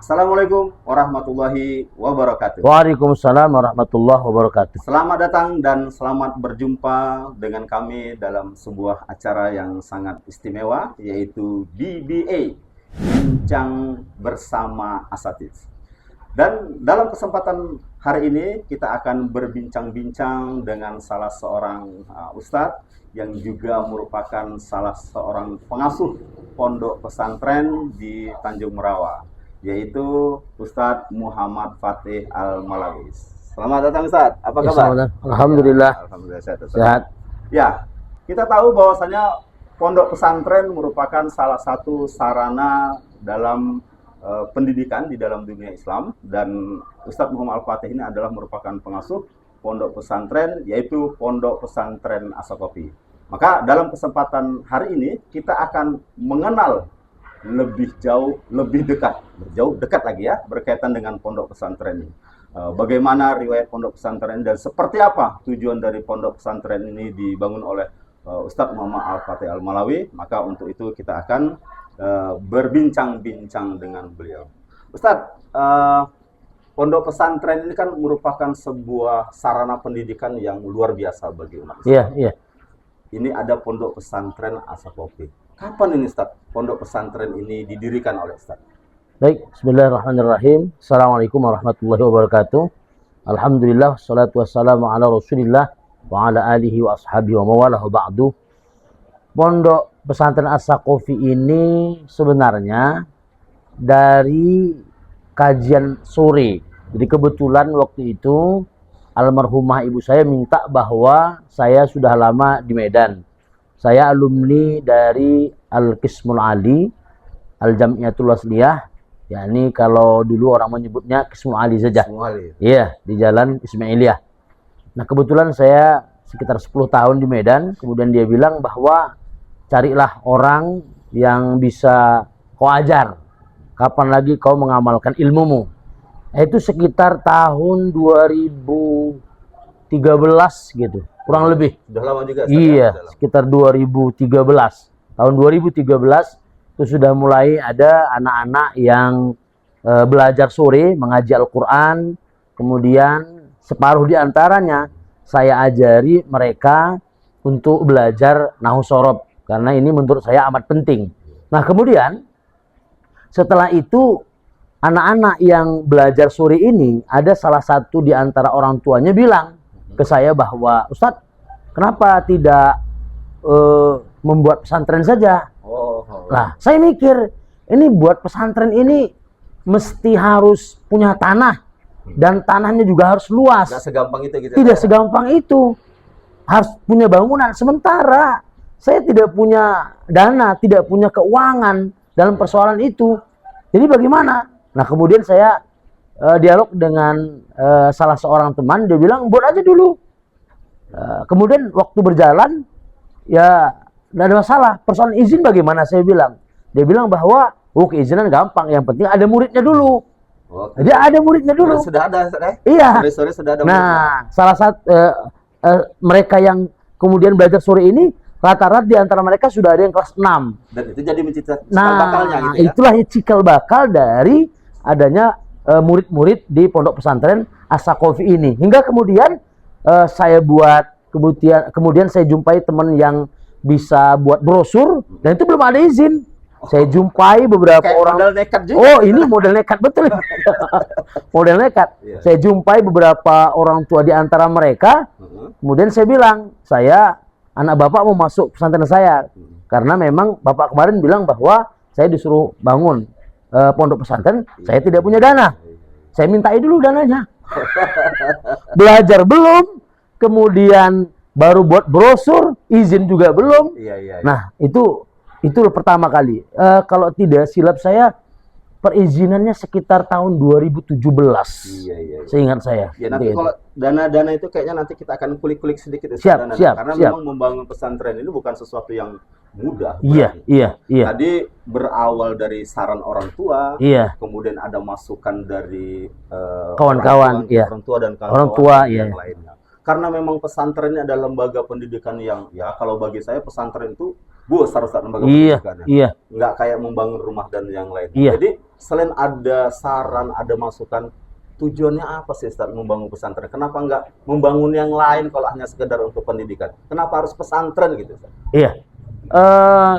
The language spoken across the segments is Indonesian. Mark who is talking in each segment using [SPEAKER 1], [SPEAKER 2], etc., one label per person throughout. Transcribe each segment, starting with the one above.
[SPEAKER 1] Assalamualaikum warahmatullahi wabarakatuh.
[SPEAKER 2] Waalaikumsalam warahmatullahi wabarakatuh.
[SPEAKER 1] Selamat datang dan selamat berjumpa dengan kami dalam sebuah acara yang sangat istimewa, yaitu BBA, Bincang Bersama Asatidz. Dan dalam kesempatan hari ini kita akan berbincang-bincang dengan salah seorang ustadz yang juga merupakan salah seorang pengasuh pondok pesantren di Tanjung Merawa, yaitu Ustadz Muhammad Fatih Al-Malawi. Selamat datang Ustadz, apa kabar?
[SPEAKER 2] Alhamdulillah.
[SPEAKER 1] Ya, alhamdulillah sehat.
[SPEAKER 2] Sehat.
[SPEAKER 1] Ya, kita tahu bahwasanya pondok pesantren merupakan salah satu sarana dalam pendidikan di dalam dunia Islam, dan Ustadz Muhammad Al-Fatih ini adalah merupakan pengasuh pondok pesantren, yaitu Pondok Pesantren As-Saqafi. Maka dalam kesempatan hari ini kita akan mengenal lebih jauh, lebih dekat, dekat lagi ya, berkaitan dengan pondok pesantren ini. Bagaimana riwayat pondok pesantren dan seperti apa tujuan dari pondok pesantren ini dibangun oleh Ustadz Muhammad Al-Fatih Al-Malawi. Maka untuk itu kita akan berbincang-bincang dengan beliau. Ustadz, pondok pesantren ini kan merupakan sebuah sarana pendidikan yang luar biasa bagi umat Islam.
[SPEAKER 2] Iya, iya.
[SPEAKER 1] Ini ada pondok pesantren As-Saqafi. Kapan ini Ustaz pondok pesantren ini didirikan oleh Ustaz?
[SPEAKER 2] Baik, bismillahirrahmanirrahim. Assalamualaikum warahmatullahi wabarakatuh. Alhamdulillah, salatu wassalamu ala rasulillah wa ala alihi wa ashabihi wa mawalahu ba'du. Pondok pesantren As-Saqafi ini sebenarnya dari kajian sore. Jadi kebetulan waktu itu almarhumah ibu saya minta bahwa saya sudah lama di Medan. Saya alumni dari Al-Qismul Ali, Al-Jam'iyatul Wasliyah, yakni kalau dulu orang menyebutnya Qismul Ali saja. Iya, di Jalan Ismailiyah. Nah, kebetulan saya sekitar 10 tahun di Medan, kemudian dia bilang bahwa carilah orang yang bisa kau ajar. Kapan lagi kau mengamalkan ilmumu? Itu sekitar tahun 2013 gitu. Kurang lebih.
[SPEAKER 1] Sudah lama juga.
[SPEAKER 2] Iya, sekitar 2013. Tahun 2013 itu sudah mulai ada anak-anak yang belajar sore, mengaji Al-Quran. Kemudian separuh diantaranya saya ajari mereka untuk belajar Nahwu Shorof. Karena ini menurut saya amat penting. Nah, kemudian setelah itu anak-anak yang belajar sore ini, ada salah satu di antara orang tuanya bilang ke saya bahwa, Ustadz, kenapa tidak membuat pesantren saja? Nah, saya mikir, ini buat pesantren ini mesti harus punya tanah, dan tanahnya juga harus luas.
[SPEAKER 1] Tidak segampang itu gitu.
[SPEAKER 2] Tidak segampang itu. Harus punya bangunan. Sementara saya tidak punya dana, tidak punya keuangan dalam persoalan itu. Jadi bagaimana? Nah, kemudian saya dialog dengan salah seorang teman, dia bilang buat aja dulu. Kemudian waktu berjalan, ya tidak ada masalah. Persoalan izin bagaimana, saya bilang. Dia bilang bahwa keizinan gampang, yang penting ada muridnya dulu. Jadi ada muridnya dulu.
[SPEAKER 1] Sudah ada,
[SPEAKER 2] iya.
[SPEAKER 1] Sore sudah ada.
[SPEAKER 2] Nah, salah satu mereka yang kemudian belajar sore ini, rata-rata di antara mereka sudah ada yang kelas 6.
[SPEAKER 1] Dan itu jadi cikal bakalnya gitu ya.
[SPEAKER 2] Itulah cikal bakal dari adanya murid-murid di pondok pesantren As-Saqafi ini. Hingga kemudian saya buat, kemudian saya jumpai teman yang bisa buat brosur, dan itu belum ada izin. Saya jumpai beberapa orang.
[SPEAKER 1] Model nekat juga.
[SPEAKER 2] Oh, ini model nekat betul. Model nekat.
[SPEAKER 1] Yeah.
[SPEAKER 2] Saya jumpai beberapa orang tua di antara mereka. Kemudian saya bilang, anak bapak mau masuk pesantren saya. Karena memang bapak kemarin bilang bahwa saya disuruh bangun pondok pesantren, saya tidak punya dana. Saya mintai dulu dananya. Belajar belum, kemudian baru buat brosur, izin juga belum.
[SPEAKER 1] Iya.
[SPEAKER 2] Nah, itu pertama kali. Kalau tidak silap saya, perizinannya sekitar tahun 2017.
[SPEAKER 1] Iya.
[SPEAKER 2] Seingat saya.
[SPEAKER 1] Ya, nanti kalau dana itu kayaknya nanti kita akan kulik-kulik sedikit.
[SPEAKER 2] Siap.
[SPEAKER 1] Karena memang membangun pesantren ini bukan sesuatu yang mudah.
[SPEAKER 2] Iya.
[SPEAKER 1] Tadi berawal dari saran orang tua, kemudian ada masukan dari
[SPEAKER 2] kawan-kawan,
[SPEAKER 1] orang tua dan kawan-kawan yang lainnya. Karena memang pesantren ini adalah lembaga pendidikan yang, ya kalau bagi saya pesantren itu besar Ustaz lembaga
[SPEAKER 2] Iya,
[SPEAKER 1] pendidikannya.
[SPEAKER 2] iya,
[SPEAKER 1] Nggak kayak membangun rumah dan yang lain.
[SPEAKER 2] iya.
[SPEAKER 1] Jadi selain ada saran, ada masukan, tujuannya apa sih Ustaz membangun pesantren? Kenapa nggak membangun yang lain kalau hanya sekedar untuk pendidikan? Kenapa harus pesantren gitu Ustaz?
[SPEAKER 2] Iya.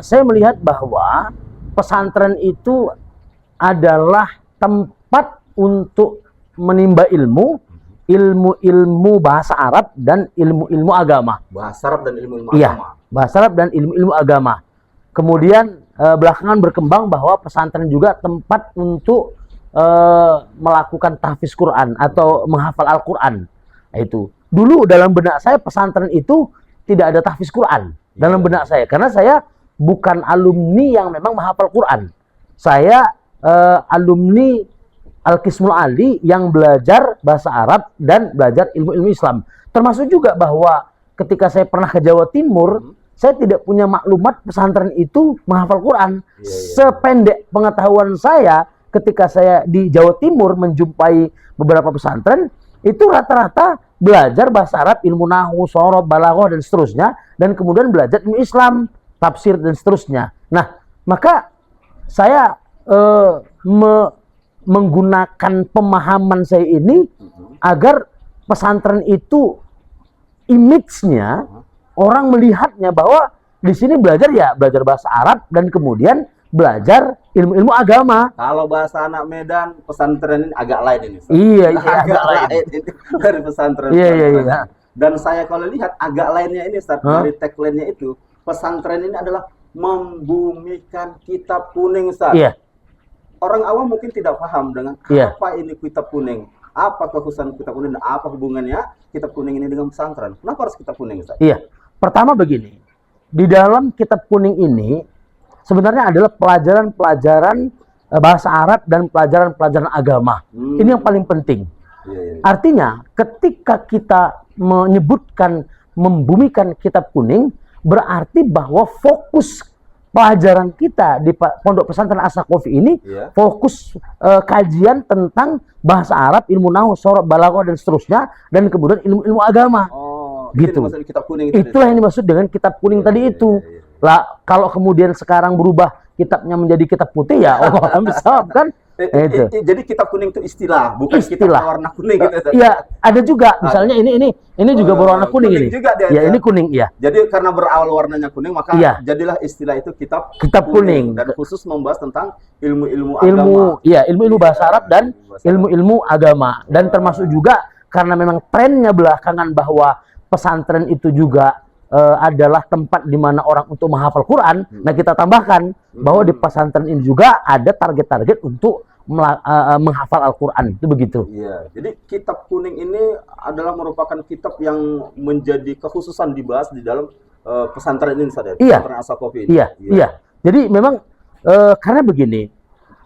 [SPEAKER 2] Saya melihat bahwa pesantren itu adalah tempat untuk menimba ilmu, ilmu-ilmu bahasa Arab dan ilmu-ilmu agama.
[SPEAKER 1] Bahasa Arab dan ilmu-ilmu
[SPEAKER 2] Iya,
[SPEAKER 1] agama.
[SPEAKER 2] bahasa Arab dan ilmu-ilmu agama. Kemudian belakangan berkembang bahwa pesantren juga tempat untuk melakukan tahfiz Quran atau menghafal Al-Quran. Nah, itu. Dulu dalam benak saya pesantren itu tidak ada tahfiz Quran dalam benak saya, karena saya bukan alumni yang memang menghafal Quran. Saya alumni Al-Qismul Ali yang belajar bahasa Arab dan belajar ilmu-ilmu Islam. Termasuk juga bahwa ketika saya pernah ke Jawa Timur, saya tidak punya maklumat pesantren itu menghafal Quran. Sependek pengetahuan saya, ketika saya di Jawa Timur menjumpai beberapa pesantren, itu rata-rata belajar bahasa Arab, ilmu nahwu, shoroh, balaghah, dan seterusnya, dan kemudian belajar ilmu Islam, tafsir, dan seterusnya. Nah, maka saya menggunakan pemahaman saya ini agar pesantren itu image-nya, orang melihatnya bahwa di sini belajar bahasa Arab dan kemudian belajar ilmu-ilmu agama.
[SPEAKER 1] Kalau bahasa anak Medan, pesantren ini agak lain ini. Ustaz.
[SPEAKER 2] Iya,
[SPEAKER 1] agak lain ini dari pesantren.
[SPEAKER 2] Iya.
[SPEAKER 1] Dan saya kalau lihat agak lainnya ini Ustaz, dari tagline-nya itu, pesantren ini adalah membumikan kitab kuning Ustaz.
[SPEAKER 2] Iya.
[SPEAKER 1] Orang awam mungkin tidak paham dengan
[SPEAKER 2] Iya.
[SPEAKER 1] apa ini kitab kuning, apa kekhususan kitab kuning, dan apa hubungannya kitab kuning ini dengan pesantren. Kenapa harus kitab kuning Ustaz?
[SPEAKER 2] Iya. Pertama begini, di dalam kitab kuning ini sebenarnya adalah pelajaran-pelajaran bahasa Arab dan pelajaran-pelajaran agama. Ini yang paling penting.
[SPEAKER 1] Iya.
[SPEAKER 2] Artinya, ketika kita menyebutkan membumikan kitab kuning, berarti bahwa fokus pelajaran kita di Pondok Pesantren As-Saqafi ini fokus kajian tentang bahasa Arab, ilmu nahwu, shoroh, balaghah, dan seterusnya, dan kemudian ilmu-ilmu agama. Gitu.
[SPEAKER 1] Itu kitab kuning
[SPEAKER 2] Itulah yang dimaksud dengan kitab kuning tadi itu. Lah, kalau kemudian sekarang berubah kitabnya menjadi kitab putih, ya Allah bisa kan?
[SPEAKER 1] Jadi kitab kuning itu istilah, bukan kitab warna kuning gitu.
[SPEAKER 2] Iya, ada juga. Misalnya ini juga berwarna kuning ini.
[SPEAKER 1] Juga
[SPEAKER 2] ya, ini kuning, ya.
[SPEAKER 1] Jadi karena berawal warnanya kuning, maka jadilah istilah itu kitab
[SPEAKER 2] kuning.
[SPEAKER 1] Dan khusus membahas tentang ilmu-ilmu agama.
[SPEAKER 2] Ilmu bahasa Arab dan ilmu-ilmu agama. Dan termasuk juga karena memang trennya belakangan bahwa pesantren itu juga adalah tempat di mana orang untuk menghafal Quran. Nah, kita tambahkan bahwa di pesantren ini juga ada target-target untuk menghafal Al-Quran. Itu begitu.
[SPEAKER 1] Iya. Jadi kitab kuning ini adalah merupakan kitab yang menjadi kekhususan dibahas di dalam pesantren ini, Ustaz. Pesantren As-Saqafi ini.
[SPEAKER 2] Iya. Jadi memang karena begini,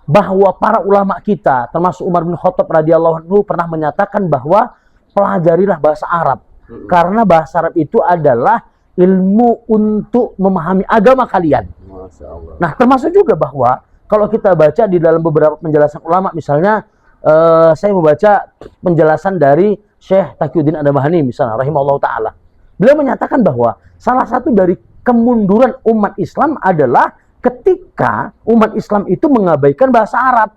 [SPEAKER 2] bahwa para ulama kita, termasuk Umar bin Khattab radhiyallahu anhu, pernah menyatakan bahwa pelajarilah bahasa Arab. Karena bahasa Arab itu adalah ilmu untuk memahami agama kalian.
[SPEAKER 1] Masya Allah.
[SPEAKER 2] Nah, termasuk juga bahwa kalau kita baca di dalam beberapa penjelasan ulama, misalnya saya membaca penjelasan dari Syekh Taqiyuddin Ad-Damahani misalnya, rahimahullah ta'ala. Beliau menyatakan bahwa salah satu dari kemunduran umat Islam adalah ketika umat Islam itu mengabaikan bahasa Arab.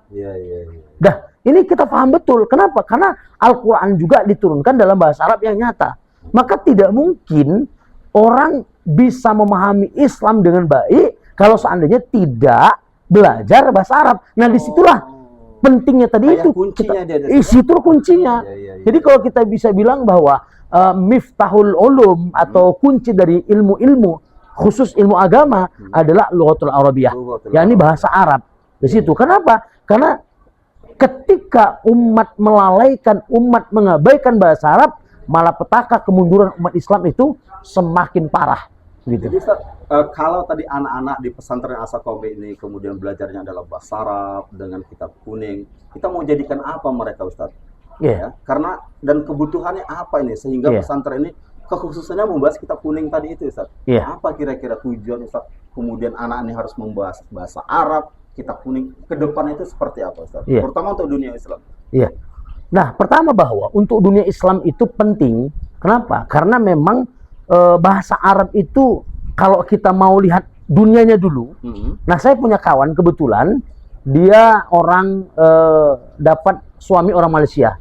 [SPEAKER 2] Dah, ini kita paham betul. Kenapa? Karena Al-Quran juga diturunkan dalam bahasa Arab yang nyata. Maka tidak mungkin orang bisa memahami Islam dengan baik kalau seandainya tidak belajar bahasa Arab. Nah, disitulah pentingnya tadi itu. Situ kuncinya. Jadi kalau kita bisa bilang bahwa miftahul ulum atau kunci dari ilmu-ilmu, khusus ilmu agama, adalah lughatul Arabiyah, yakni bahasa Arab. Di situ. Kenapa? Karena ketika umat melalaikan, umat mengabaikan bahasa Arab, malapetaka kemunduran umat Islam itu semakin parah. Gitu.
[SPEAKER 1] Jadi Ustaz, kalau tadi anak-anak di pesantren As-Saqafi ini kemudian belajarnya adalah bahasa Arab dengan kitab kuning, kita mau jadikan apa mereka Ustaz? Ya, karena dan kebutuhannya apa ini sehingga pesantren ini kekhususannya membahas kitab kuning tadi itu Ustaz? Apa kira-kira tujuan Ustaz? Kemudian anak ini harus membahas bahasa Arab, kitab kuning, ke depan itu seperti apa Ustaz? Terutama untuk dunia Islam.
[SPEAKER 2] Nah, pertama bahwa untuk dunia Islam itu penting. Kenapa? Karena memang bahasa Arab itu kalau kita mau lihat dunianya dulu. Nah, saya punya kawan kebetulan dia orang dapat suami orang Malaysia.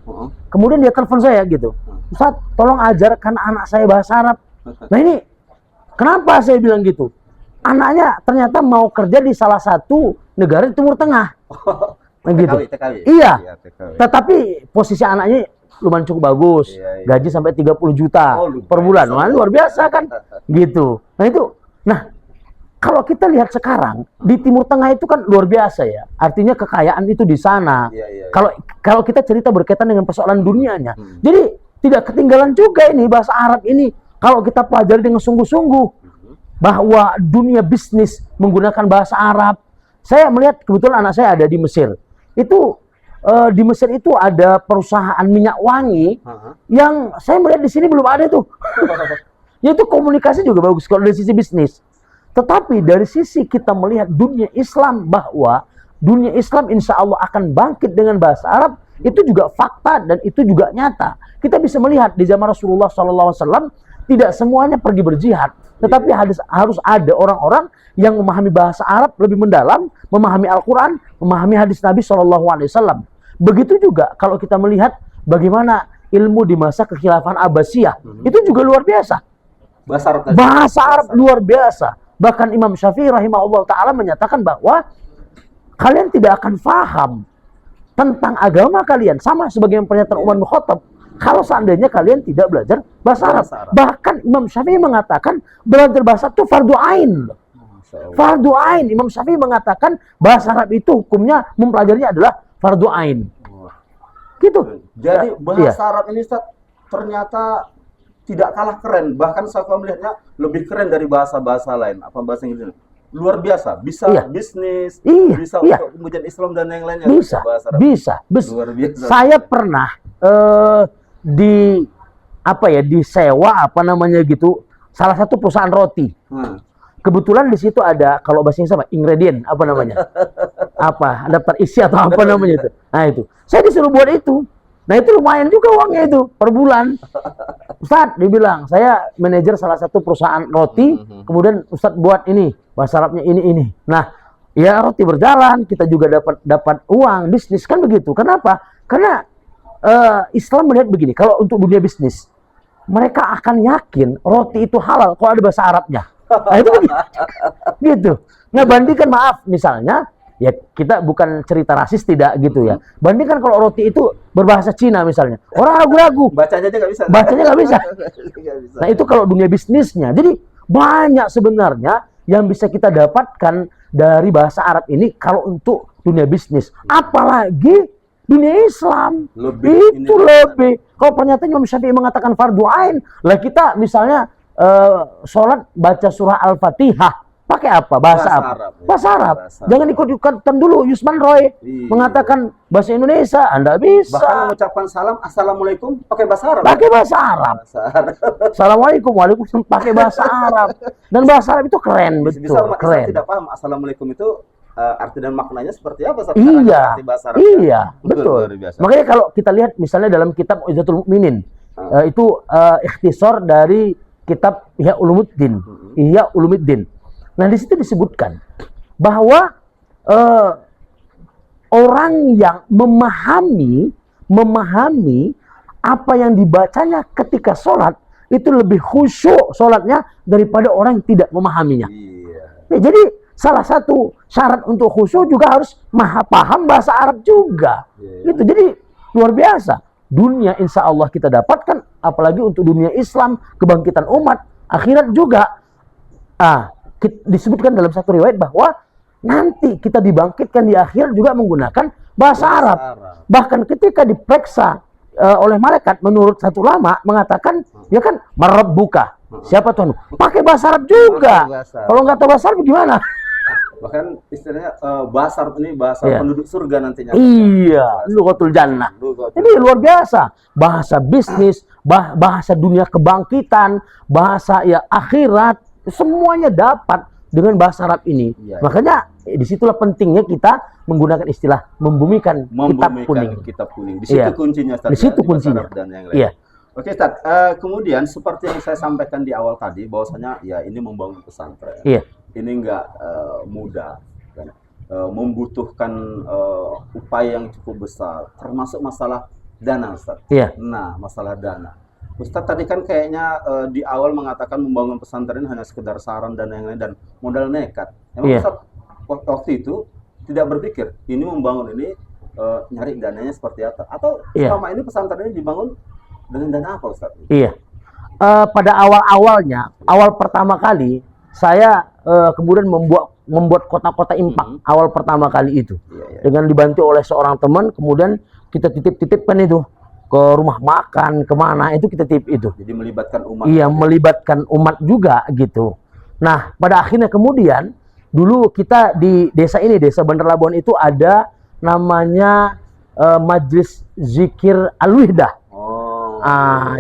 [SPEAKER 2] Kemudian dia telepon saya gitu, Ustaz, tolong ajarkan anak saya bahasa Arab. Nah ini kenapa saya bilang gitu? Anaknya ternyata mau kerja di salah satu negara di Timur Tengah. Nah, gitu.
[SPEAKER 1] TKW.
[SPEAKER 2] Iya.
[SPEAKER 1] Iya, TKW.
[SPEAKER 2] Tetapi posisi anaknya lumayan cukup bagus.
[SPEAKER 1] Iya.
[SPEAKER 2] Gaji sampai 30 juta per bulan. Wah, luar biasa kan? Gitu. Nah itu. Nah, kalau kita lihat sekarang di Timur Tengah itu kan luar biasa ya. Artinya kekayaan itu di sana.
[SPEAKER 1] Iya.
[SPEAKER 2] Kalau kita cerita berkaitan dengan persoalan dunianya. Jadi tidak ketinggalan juga ini bahasa Arab ini. Kalau kita pelajari dengan sungguh-sungguh bahwa dunia bisnis menggunakan bahasa Arab. Saya melihat kebetulan anak saya ada di Mesir. Itu di Mesir itu ada perusahaan minyak wangi yang saya melihat di sini belum ada tuh. Yaitu komunikasi juga bagus kalau dari sisi bisnis. Tetapi dari sisi kita melihat dunia Islam, bahwa dunia Islam insya Allah akan bangkit dengan bahasa Arab, itu juga fakta dan itu juga nyata. Kita bisa melihat di zaman Rasulullah SAW tidak semuanya pergi berjihad. Tetapi harus ada orang-orang yang memahami bahasa Arab lebih mendalam, memahami Al-Quran, memahami hadis Nabi SAW. Begitu juga kalau kita melihat bagaimana ilmu di masa kekhilafan Abbasiyah, itu juga luar biasa. Bahasa Arab luar biasa. Bahkan Imam Syafi'i rahimahullah ta'ala menyatakan bahwa kalian tidak akan paham tentang agama kalian, sama sebagai pernyataan Umar bin Khattab, kalau seandainya kalian tidak belajar bahasa Arab. Bahkan Imam Syafi'i mengatakan belajar bahasa itu fardu ain. Fardu ain. Imam Syafi'i mengatakan bahasa Arab itu hukumnya mempelajarinya adalah fardu ain. Gitu.
[SPEAKER 1] Jadi bahasa Arab ini Ustaz, ternyata tidak kalah keren. Bahkan saya melihatnya lebih keren dari bahasa-bahasa lain. Apa bahasa Inggris? Luar biasa. Bisa bisnis, bisa untuk kemudian Islam dan yang lainnya.
[SPEAKER 2] Bisa.
[SPEAKER 1] Luar biasa.
[SPEAKER 2] Saya pernah disewa gitu salah satu perusahaan roti. Kebetulan di situ ada, kalau bahasa Inggris ingredient daftar isi atau apa namanya itu. Nah itu saya disuruh buat itu. Nah itu lumayan juga uangnya itu per bulan. Ustadz dibilang, saya manajer salah satu perusahaan roti, kemudian Ustadz buat ini bahasa Arabnya ini. Nah ya roti berjalan, kita juga dapat uang bisnis kan begitu. Kenapa? Karena Islam melihat begini, kalau untuk dunia bisnis, mereka akan yakin roti itu halal kalau ada bahasa Arabnya. Nah itu gitu. Nah bandingkan, maaf, misalnya, ya kita bukan cerita rasis tidak gitu ya. Bandingkan kalau roti itu berbahasa Cina misalnya, orang ragu-ragu. Bacanya aja nggak bisa. Nah itu kalau dunia bisnisnya. Jadi banyak sebenarnya yang bisa kita dapatkan dari bahasa Arab ini kalau untuk dunia bisnis. Apalagi dunia Islam lebih. Kalau pernyataan Imam Syafi'i mengatakan fardu ain, lah kita misalnya sholat baca surah Al-Fatihah pakai apa? Bahasa Arab. Jangan ikut-ikutan dulu. Yusman Roy mengatakan bahasa Indonesia, Anda bisa.
[SPEAKER 1] Bahkan mengucapkan salam assalamualaikum pakai bahasa Arab.
[SPEAKER 2] Assalamualaikum, waalaikumsalam pakai bahasa Arab. Dan bahasa Arab itu keren, betul.
[SPEAKER 1] Bisa umat
[SPEAKER 2] keren.
[SPEAKER 1] Islam tidak paham assalamualaikum itu arti dan maknanya seperti apa?
[SPEAKER 2] Iya, betul. Makanya kalau kita lihat misalnya dalam kitab Izatul Mukminin, itu ikhtisar dari kitab Ihya Ulumuddin. Nah di situ disebutkan bahwa orang yang memahami apa yang dibacanya ketika sholat itu lebih khusyuk sholatnya daripada orang yang tidak memahaminya. Ya, jadi salah satu syarat untuk khusyuk juga harus paham bahasa Arab juga. Gitu. Jadi luar biasa. Dunia insya Allah kita dapatkan, apalagi untuk dunia Islam, kebangkitan umat, akhirat juga. Disebutkan dalam satu riwayat bahwa nanti kita dibangkitkan di akhir juga menggunakan bahasa Arab. Bahkan ketika diperiksa oleh malaikat, menurut satu ulama mengatakan, ya kan, marabbuka, siapa Tuhan? Pakai bahasa Arab juga. Kalau nggak tahu bahasa Arab gimana?
[SPEAKER 1] Bahkan istilahnya bahasa Arab ini bahasa penduduk surga nantinya.
[SPEAKER 2] Iya, lughatul jannah. Jadi luar biasa. Bahasa bisnis, bahasa dunia kebangkitan, bahasa akhirat, semuanya dapat dengan bahasa Arab ini. Makanya disitulah pentingnya kita menggunakan istilah membumikan kitab kuning.
[SPEAKER 1] Di situ kuncinya.
[SPEAKER 2] Di situ kuncinya. Iya.
[SPEAKER 1] Oke, Ustaz. Kemudian seperti yang saya sampaikan di awal tadi, bahwasanya ya ini membangun pesantren.
[SPEAKER 2] Iya,
[SPEAKER 1] Ini enggak mudah, kan? Membutuhkan upaya yang cukup besar, termasuk masalah dana, Ustaz.
[SPEAKER 2] iya,
[SPEAKER 1] Nah, masalah dana. Ustaz tadi kan kayaknya di awal mengatakan membangun pesantren hanya sekedar saran dan yang lain dan modal nekat. Emang
[SPEAKER 2] iya,
[SPEAKER 1] Ustaz waktu itu tidak berpikir ini membangun ini nyari dananya seperti apa? Atau
[SPEAKER 2] iya,
[SPEAKER 1] selama ini pesantren ini dibangun dengan dana apa, Ustaz?
[SPEAKER 2] iya. Pada awal-awalnya, awal pertama kali saya kemudian membuat kota-kota impak awal pertama kali itu
[SPEAKER 1] Iya, iya.
[SPEAKER 2] dengan dibantu oleh seorang teman. Kemudian kita titip-titipkan itu ke rumah makan, kemana itu kita titip itu.
[SPEAKER 1] Jadi melibatkan umat.
[SPEAKER 2] Iya, melibatkan umat juga gitu. Nah, pada akhirnya kemudian dulu kita di desa ini, desa Bandar Labuan itu ada namanya Majelis Zikir Al-Wihdah.
[SPEAKER 1] Oh.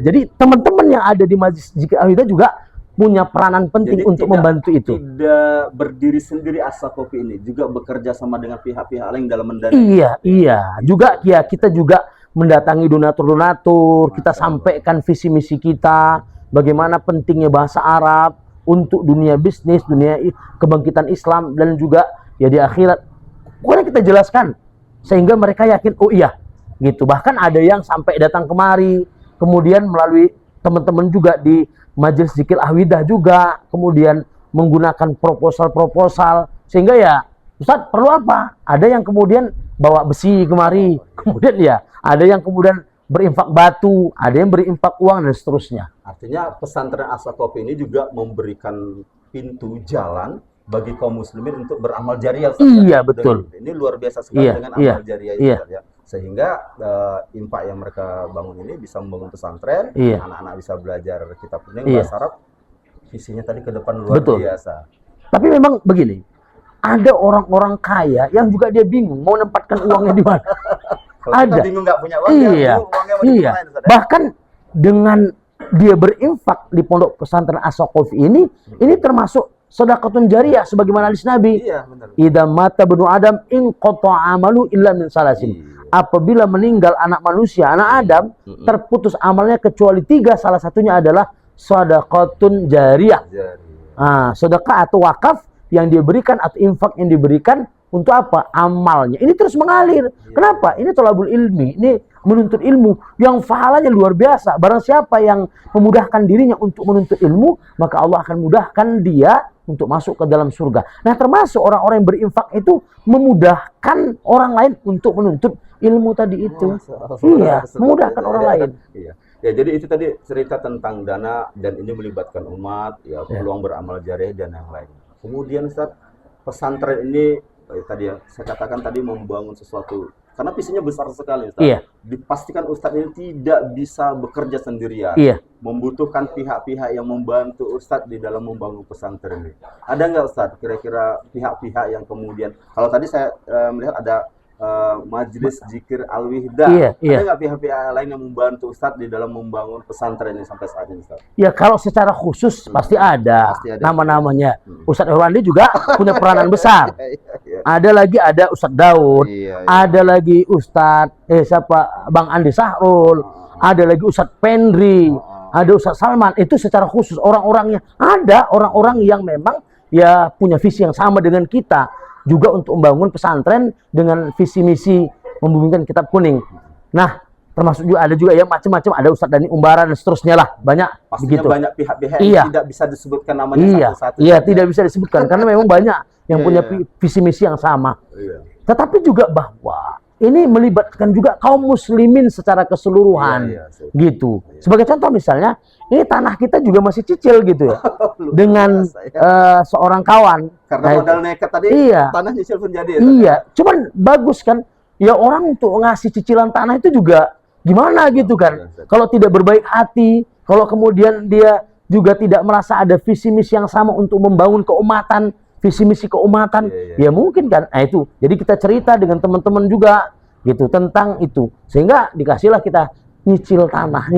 [SPEAKER 2] Jadi teman-teman yang ada di Majelis Zikir Al-Wihdah juga punya peranan penting
[SPEAKER 1] Jadi
[SPEAKER 2] untuk membantu itu.
[SPEAKER 1] Tidak berdiri sendiri As-Sakofi ini, juga bekerja sama dengan pihak-pihak lain dalam mendanai.
[SPEAKER 2] Iya, iya. Juga ya kita juga mendatangi donatur-donatur, kita sampaikan visi misi kita, bagaimana pentingnya bahasa Arab untuk dunia bisnis, dunia kebangkitan Islam dan juga ya di akhirat. Pokoknya kita jelaskan sehingga mereka yakin, oh iya, gitu. Bahkan ada yang sampai datang kemari, kemudian melalui teman-teman juga di Majelis Zikir Ahwidah juga, kemudian menggunakan proposal-proposal, sehingga ya, Ustadz perlu apa? Ada yang kemudian bawa besi kemari, kemudian ya, ada yang kemudian berinfak batu, ada yang berinfak uang, dan seterusnya.
[SPEAKER 1] Artinya pesantren As-Sakofi ini juga memberikan pintu jalan bagi kaum muslimin untuk beramal jariah.
[SPEAKER 2] Iya, betul.
[SPEAKER 1] Ini luar biasa sekali
[SPEAKER 2] Iya,
[SPEAKER 1] dengan
[SPEAKER 2] iya,
[SPEAKER 1] amal jariah
[SPEAKER 2] iya.
[SPEAKER 1] itu, ya. Sehingga impak yang mereka bangun ini bisa membangun pesantren,
[SPEAKER 2] Iya.
[SPEAKER 1] anak-anak bisa belajar kitab kuning,
[SPEAKER 2] Iya.
[SPEAKER 1] bahasa Arab, visinya tadi ke depan luar
[SPEAKER 2] Betul.
[SPEAKER 1] biasa.
[SPEAKER 2] Tapi memang begini, ada orang-orang kaya yang juga dia bingung mau menempatkan uangnya di mana.
[SPEAKER 1] Kalau kita
[SPEAKER 2] Ada.
[SPEAKER 1] bingung nggak punya uang,
[SPEAKER 2] Iya,
[SPEAKER 1] ya, bingung uangnya mau
[SPEAKER 2] iya.
[SPEAKER 1] dimana, Ustaz, ya?
[SPEAKER 2] Bahkan dengan dia berinfak di pondok pesantren As-Sakofi ini termasuk sedekatun jariyah sebagaimana hadis Nabi.
[SPEAKER 1] Iya, benar.
[SPEAKER 2] Idza mata bnu Adam in qata'a amalu illa min salasin.
[SPEAKER 1] Iya.
[SPEAKER 2] Apabila meninggal anak manusia, anak Adam, terputus amalnya kecuali 3, salah satunya adalah sedekatun jariyah.
[SPEAKER 1] Jariah.
[SPEAKER 2] Sedekah atau wakaf yang dia berikan atau infak yang diberikan untuk apa? Amalnya. Ini terus mengalir. Kenapa? Ini thalabul ilmi. Ini menuntut ilmu yang pahalanya luar biasa. Barang siapa yang memudahkan dirinya untuk menuntut ilmu, maka Allah akan mudahkan dia untuk masuk ke dalam surga. Nah, termasuk orang-orang yang berinfak itu memudahkan orang lain untuk menuntut ilmu tadi itu. Iya, memudahkan orang lain.
[SPEAKER 1] Iya. Ya, jadi itu tadi cerita tentang dana dan ini melibatkan umat, ya, peluang beramal jariah dan yang lain. Kemudian Ustaz, pesantren ini tadi yang saya katakan tadi membangun sesuatu karena visinya besar sekali, Ustaz.
[SPEAKER 2] Iya.
[SPEAKER 1] Dipastikan Ustaz ini tidak bisa bekerja sendirian.
[SPEAKER 2] Iya.
[SPEAKER 1] Membutuhkan pihak-pihak yang membantu Ustaz di dalam membangun pesantren ini. Ada nggak Ustaz kira-kira pihak-pihak yang kemudian, kalau tadi saya melihat ada Majelis Zikir Al-Wihdah.
[SPEAKER 2] Iya, iya.
[SPEAKER 1] Ada nggak pihak-pihak lain yang membantu Ustadz di dalam membangun pesantren ini sampai saat ini, Ustadz?
[SPEAKER 2] Ya, kalau secara khusus pasti ada,
[SPEAKER 1] Pasti ada.
[SPEAKER 2] nama-namanya. Ustadz Irwandi juga punya peranan besar.
[SPEAKER 1] Iya.
[SPEAKER 2] Ada Ustadz Daud,
[SPEAKER 1] Iya, iya.
[SPEAKER 2] ada lagi Ustadz Bang Andi Sahrul, ada lagi Ustadz Pendri, ada Ustadz Salman. Itu secara khusus orang-orangnya. Ada orang-orang yang memang ya punya visi yang sama dengan kita, juga untuk membangun pesantren dengan visi misi membumikan kitab kuning. Nah, termasuk juga ada juga yang macam-macam, ada Ustadz Dani Umbara dan seterusnya lah, banyak.
[SPEAKER 1] Pastinya
[SPEAKER 2] begitu.
[SPEAKER 1] banyak pihak-pihak
[SPEAKER 2] Iya.
[SPEAKER 1] yang tidak bisa disebutkan namanya
[SPEAKER 2] Iya,
[SPEAKER 1] satu-satu.
[SPEAKER 2] iya, tidak bisa disebutkan karena memang banyak yang
[SPEAKER 1] Iya,
[SPEAKER 2] punya
[SPEAKER 1] iya.
[SPEAKER 2] visi misi yang sama.
[SPEAKER 1] Iya.
[SPEAKER 2] Tetapi juga bahwa ini melibatkan juga kaum muslimin secara keseluruhan,
[SPEAKER 1] Iya, iya.
[SPEAKER 2] gitu. Sebagai contoh misalnya, ini tanah kita juga masih cicil gitu ya,
[SPEAKER 1] Luar
[SPEAKER 2] dengan
[SPEAKER 1] biasa, ya.
[SPEAKER 2] seorang kawan.
[SPEAKER 1] Karena
[SPEAKER 2] Nah,
[SPEAKER 1] modal nekat tadi,
[SPEAKER 2] Iya.
[SPEAKER 1] tanah nyicil pun jadi. Ya,
[SPEAKER 2] Iya, cuman bagus kan, ya orang untuk ngasih cicilan tanah itu juga gimana gitu kan. Kalau tidak berbaik hati, kalau kemudian dia juga tidak merasa ada visi misi yang sama untuk membangun keumatan, visi misi keumatan,
[SPEAKER 1] Iya, iya.
[SPEAKER 2] ya mungkin kan. Nah itu, jadi kita cerita dengan teman-teman juga gitu tentang itu, sehingga dikasihlah kita nyicil tanah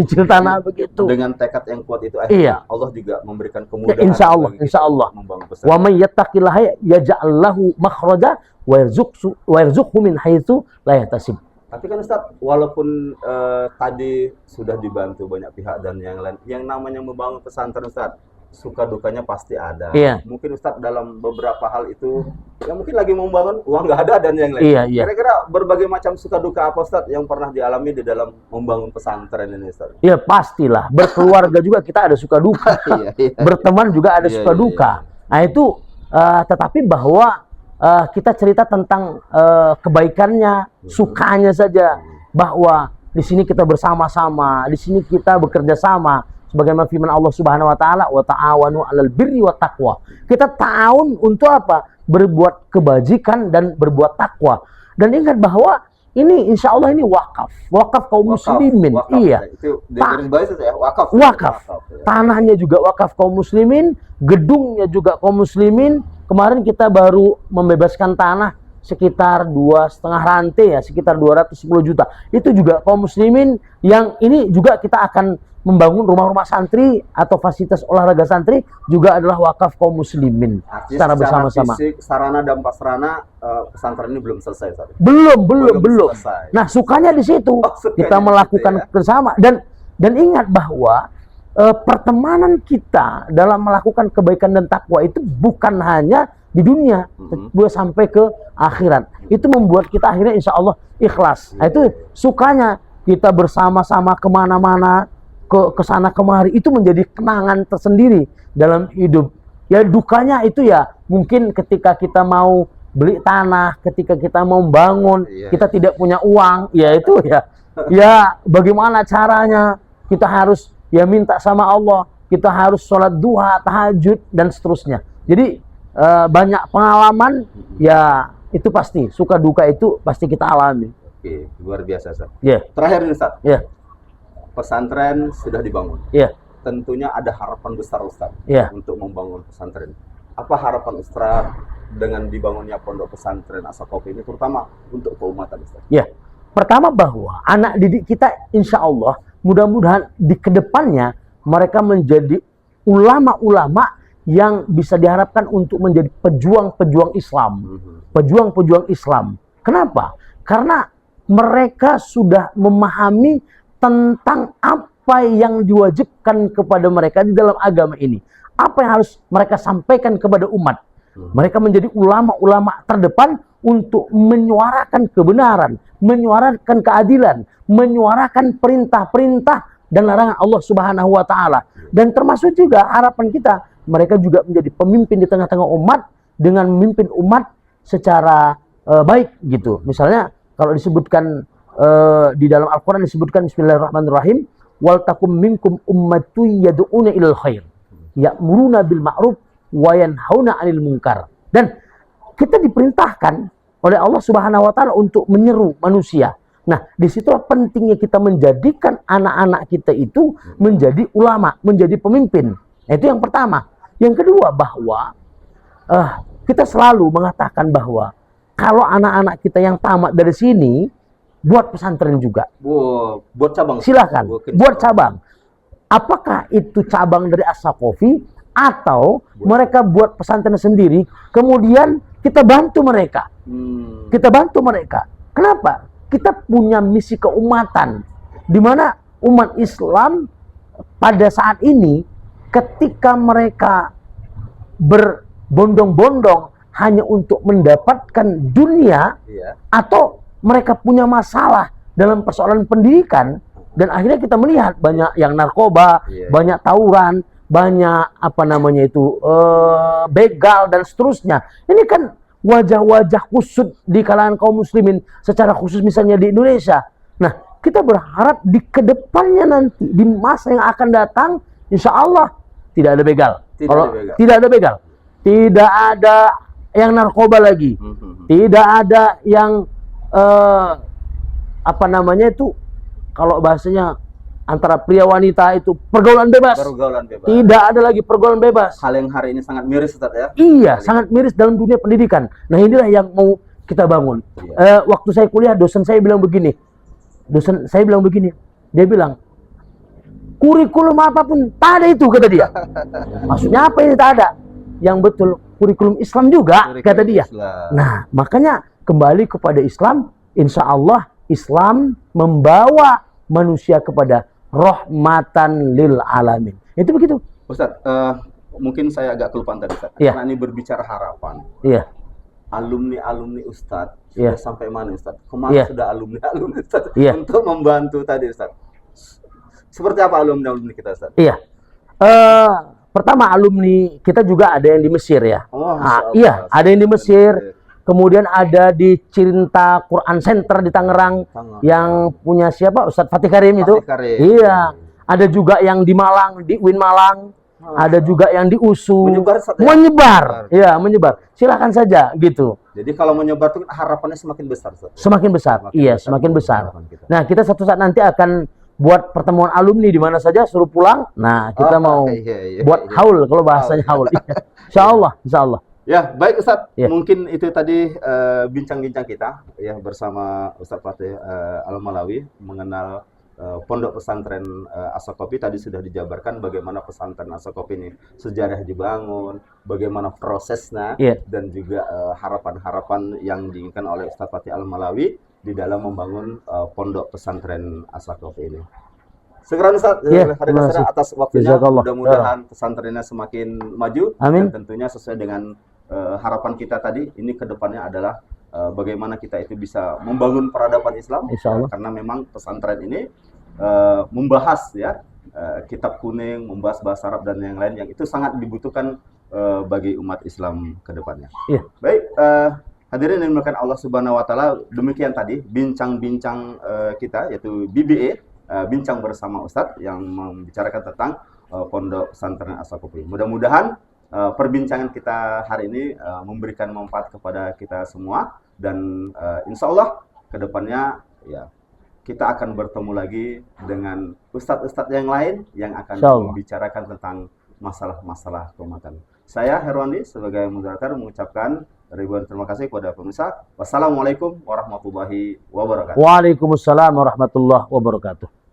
[SPEAKER 2] begitu.
[SPEAKER 1] Dengan tekad yang kuat itu,
[SPEAKER 2] Iya.
[SPEAKER 1] Allah juga memberikan
[SPEAKER 2] Ya,
[SPEAKER 1] kemudahan.
[SPEAKER 2] insya Allah,
[SPEAKER 1] bagi kita
[SPEAKER 2] insya Allah.
[SPEAKER 1] membangun
[SPEAKER 2] Wa
[SPEAKER 1] pesantren.
[SPEAKER 2] may yattaqillaha yaj'al lahu makhraja wa yarzuqhu min haitsu la yahtasib.
[SPEAKER 1] Tapi kan Ustadz, walaupun tadi sudah dibantu banyak pihak dan yang lain, yang namanya membangun pesantren Ustadz, suka dukanya pasti ada.
[SPEAKER 2] Iya.
[SPEAKER 1] Mungkin Ustadz dalam beberapa hal itu, ya mungkin lagi mau membangun, uang nggak ada dan yang lain.
[SPEAKER 2] Iya, iya.
[SPEAKER 1] Kira-kira berbagai macam suka duka apa Ustadz yang pernah dialami di dalam membangun pesantren ini Ustadz?
[SPEAKER 2] Ya pastilah, berkeluarga juga kita ada suka duka,
[SPEAKER 1] Iya, iya.
[SPEAKER 2] berteman juga ada
[SPEAKER 1] Iya,
[SPEAKER 2] suka
[SPEAKER 1] iya,
[SPEAKER 2] duka.
[SPEAKER 1] iya.
[SPEAKER 2] Nah itu, tetapi bahwa kita cerita tentang kebaikannya, sukanya saja, bahwa di sini kita bersama-sama, di sini kita bekerja sama, sebagaimana firman Allah Subhanahu wa taala, wa ta'awanu 'alal birri wat taqwa. Kita ta'awun untuk apa? Berbuat kebajikan dan berbuat takwa. Dan ingat bahwa ini insya Allah ini wakaf kaum muslimin.
[SPEAKER 1] Wakaf.
[SPEAKER 2] Iya.
[SPEAKER 1] Itu dari baris itu ya, wakaf.
[SPEAKER 2] Wakaf.
[SPEAKER 1] Ya.
[SPEAKER 2] Tanahnya juga wakaf kaum muslimin, gedungnya juga kaum muslimin. Kemarin kita baru membebaskan tanah sekitar 2,5 rantai ya, sekitar 210 juta. Itu juga kaum muslimin yang ini juga kita akan membangun rumah-rumah santri atau fasilitas olahraga santri juga adalah wakaf kaum muslimin.
[SPEAKER 1] Artinya
[SPEAKER 2] Secara bersama-sama.
[SPEAKER 1] Fisik, sarana dan prasarana pesantren ini belum selesai saat ini.
[SPEAKER 2] Belum.
[SPEAKER 1] Selesai.
[SPEAKER 2] Nah, sukanya di situ.
[SPEAKER 1] Sukanya
[SPEAKER 2] Kita
[SPEAKER 1] di
[SPEAKER 2] melakukan
[SPEAKER 1] situ, ya.
[SPEAKER 2] bersama dan ingat bahwa pertemanan kita dalam melakukan kebaikan dan takwa itu bukan hanya di dunia, dua sampai ke akhirat. Itu membuat kita akhirnya insya Allah ikhlas. Nah, itu sukanya kita bersama-sama kemana-mana, ke sana kemari, itu menjadi kenangan tersendiri dalam hidup. Ya dukanya itu ya mungkin ketika kita mau beli tanah, ketika kita mau bangun, kita tidak punya uang, ya itu ya bagaimana caranya, kita harus ya minta sama Allah, kita harus sholat duha, tahajud dan seterusnya. Jadi banyak pengalaman, ya itu pasti suka duka itu pasti kita alami.
[SPEAKER 1] Oke, luar biasa Ustaz.
[SPEAKER 2] Ya.
[SPEAKER 1] Terakhir nih Ustaz.
[SPEAKER 2] Ya.
[SPEAKER 1] Pesantren sudah dibangun.
[SPEAKER 2] Ya.
[SPEAKER 1] Tentunya ada harapan besar Ustaz untuk membangun pesantren. Apa harapan Ustaz dengan dibangunnya pondok pesantren As-Saqafih ini, terutama untuk keumatan Ustaz?
[SPEAKER 2] Ya, pertama bahwa anak didik kita insya Allah mudah-mudahan di kedepannya mereka menjadi ulama-ulama yang bisa diharapkan untuk menjadi pejuang-pejuang Islam. Pejuang-pejuang Islam. Kenapa? Karena mereka sudah memahami tentang apa yang diwajibkan kepada mereka di dalam agama ini. Apa yang harus mereka sampaikan kepada umat. Mereka menjadi ulama-ulama terdepan untuk menyuarakan kebenaran, menyuarakan keadilan, menyuarakan perintah-perintah dan larangan Allah Subhanahu wa taala. Dan termasuk juga harapan kita, mereka juga menjadi pemimpin di tengah-tengah umat dengan memimpin umat secara baik gitu. Misalnya kalau disebutkan di dalam Al-Quran disebutkan Bismillahirrahmanirrahim, wal takum minkum ummatu yad'una ilal khair ya'muruna bil ma'ruf wa yanhauna 'anil munkar. Dan kita diperintahkan oleh Allah Subhanahu wa taala untuk menyeru manusia. Nah, disitulah pentingnya kita menjadikan anak-anak kita itu menjadi ulama, menjadi pemimpin. Nah, itu yang pertama. Yang kedua bahwa kita selalu mengatakan bahwa kalau anak-anak kita yang tamat dari sini, buat pesantren juga.
[SPEAKER 1] Buat cabang.
[SPEAKER 2] Silakan, buat cabang. Apakah itu cabang dari As-Saqafih atau mereka buat pesantren sendiri, kemudian kita bantu mereka. Kita bantu mereka. Kenapa? Kita punya misi keumatan, di mana umat Islam pada saat ini ketika mereka berbondong-bondong hanya untuk mendapatkan dunia, atau mereka punya masalah dalam persoalan pendidikan, dan akhirnya kita melihat banyak yang narkoba, banyak tawuran, banyak begal dan seterusnya. Ini kan wajah-wajah kusut di kalangan kaum muslimin secara khusus misalnya di Indonesia. Nah, kita berharap di kedepannya nanti di masa yang akan datang, insya Allah tidak ada begal. Tidak ada begal, tidak ada yang narkoba lagi, tidak ada yang kalau bahasanya antara pria wanita itu pergaulan bebas. Tidak ada lagi pergaulan bebas.
[SPEAKER 1] Hal yang hari ini sangat miris Ustaz ya.
[SPEAKER 2] Iya, sangat miris dalam dunia pendidikan. Nah, inilah yang mau kita bangun. Waktu saya kuliah, dosen saya bilang begini. Dia bilang, kurikulum apapun tak ada itu, kata dia. Maksudnya apa ini tak ada? Yang betul kurikulum Islam juga, kata dia. Nah, makanya kembali kepada Islam, insya Allah Islam membawa manusia kepada rahmatan lil alamin. Itu begitu.
[SPEAKER 1] Ustaz, mungkin saya agak kelupaan tadi, Ustaz.
[SPEAKER 2] Iya.
[SPEAKER 1] Karena ini berbicara harapan.
[SPEAKER 2] Iya.
[SPEAKER 1] Alumni Ustaz
[SPEAKER 2] Iya.
[SPEAKER 1] sudah sampai mana, Ustaz? Kemana
[SPEAKER 2] Iya.
[SPEAKER 1] sudah alumni Ustaz
[SPEAKER 2] Iya.
[SPEAKER 1] untuk membantu tadi, Ustaz? Seperti apa alumni kita, Ustaz?
[SPEAKER 2] Iya. Pertama alumni kita juga ada yang di Mesir ya.
[SPEAKER 1] Oh,
[SPEAKER 2] Iya, ada yang di Mesir. Kemudian ada di Cinta Quran Center di Tangerang yang punya siapa? Ustadz Fatih Karim itu.
[SPEAKER 1] Fatih Karim.
[SPEAKER 2] Iya. Ada juga yang di Malang, di Win Malang. Ada juga yang di USU.
[SPEAKER 1] Menyebar, Ustaz, ya?
[SPEAKER 2] Menyebar. Iya, menyebar. Silakan saja gitu.
[SPEAKER 1] Jadi kalau menyebar itu harapannya semakin besar, Ustaz.
[SPEAKER 2] Semakin besar. Iya, semakin besar. Nah, kita satu saat nanti akan buat pertemuan alumni di mana saja, suruh pulang. Nah, kita mau buat haul kalau bahasanya haul. Insya Allah.
[SPEAKER 1] Ya, baik Ustadz.
[SPEAKER 2] Ya.
[SPEAKER 1] Mungkin itu tadi bincang-bincang kita ya bersama Ustadz Fatih Al-Malawi mengenal Pondok Pesantren As-Sakofi. Tadi sudah dijabarkan bagaimana pesantren As-Sakofi ini sejarah dibangun, bagaimana prosesnya,
[SPEAKER 2] Ya.
[SPEAKER 1] dan juga harapan-harapan yang diinginkan oleh Ustadz Fatih Al-Malawi di dalam membangun Pondok Pesantren As-Sakofi ini. Segera Ustaz, atas waktunya.
[SPEAKER 2] Jazakallah.
[SPEAKER 1] Mudah-mudahan pesantrennya semakin maju.
[SPEAKER 2] Amin.
[SPEAKER 1] Dan tentunya sesuai dengan harapan kita tadi, ini kedepannya adalah bagaimana kita itu bisa membangun peradaban Islam.
[SPEAKER 2] Insya Allah.
[SPEAKER 1] Karena memang pesantren ini membahas ya kitab kuning, membahas bahasa Arab dan yang lain yang itu sangat dibutuhkan bagi umat Islam kedepannya.
[SPEAKER 2] Iya.
[SPEAKER 1] Baik, hadirin yang dimuliakan Allah Subhanahu wa taala, demikian tadi bincang-bincang kita yaitu BBA, bincang bersama Ustadz yang membicarakan tentang Pondok Pesantren As-Sakofi. Mudah-mudahan perbincangan kita hari ini memberikan manfaat kepada kita semua dan insya Allah kedepannya ya kita akan bertemu lagi dengan ustadz-ustadz yang lain yang akan membicarakan tentang masalah-masalah keumatan. Saya Herwandi sebagai moderator mengucapkan ribuan terima kasih kepada pemirsa. Wassalamualaikum warahmatullahi wabarakatuh.
[SPEAKER 2] Waalaikumsalam warahmatullahi wabarakatuh.